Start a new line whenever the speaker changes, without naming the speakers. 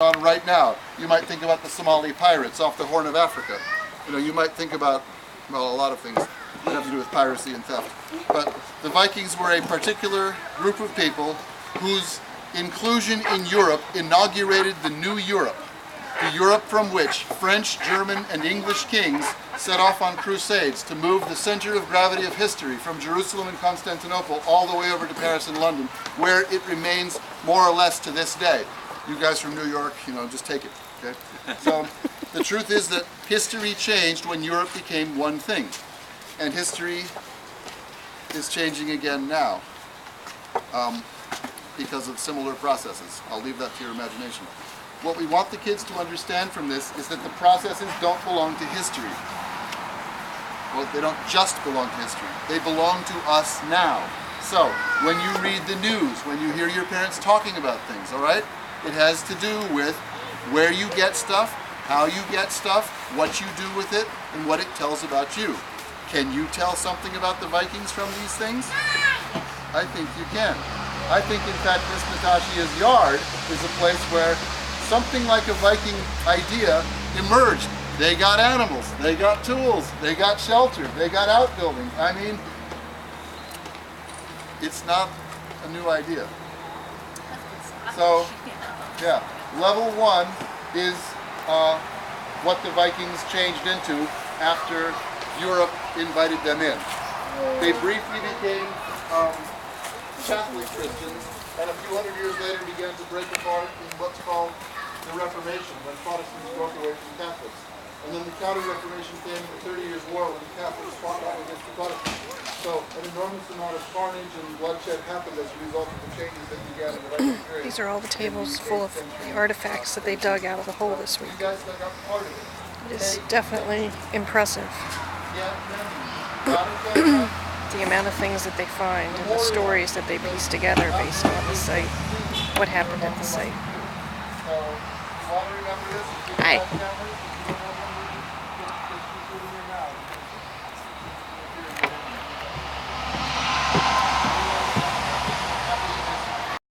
on right now. You might think about the Somali pirates off the Horn of Africa. You might think about, well, a lot of things that have to do with piracy and theft. But the Vikings were a particular group of people whose inclusion in Europe inaugurated the new Europe. The Europe from which French, German, and English kings set off on crusades to move the center of gravity of history from Jerusalem and Constantinople all the way over to Paris and London, where it remains more or less to this day. You guys from New York, just take it, okay? So the truth is that history changed when Europe became one thing. And history is changing again now because of similar processes. I'll leave that to your imagination. What we want the kids to understand from this is that the processes don't belong to history. Well, they don't just belong to history. They belong to us now. So, when you read the news, when you hear your parents talking about things, all right? It has to do with where you get stuff, how you get stuff, what you do with it, and what it tells about you. Can you tell something about the Vikings from these things? I think you can. I think, in fact, Miss Natashia's yard is a place where something like a Viking idea emerged. They got animals, they got tools, they got shelter, they got outbuildings. I mean, it's not a new idea. So, yeah, level one is what the Vikings changed into after Europe invited them in. They briefly became Catholic Christians, and a few hundred years later began to break apart in what's called the Reformation, when Protestants broke away from Catholics. And then the Counter-Reformation came in the 30 Years' War when the Catholics fought back against the Protestants. So an enormous amount of carnage and bloodshed happened as a result of the changes that began in the Viking period.
These are all the tables full of the artifacts that they dug out of the hole this week.
You guys dug up part of it.
It is definitely impressive.
Yeah,
The amount of things that they find and the stories that they piece together based on the site, what happened at the site.
So, you want to remember this?
Hi.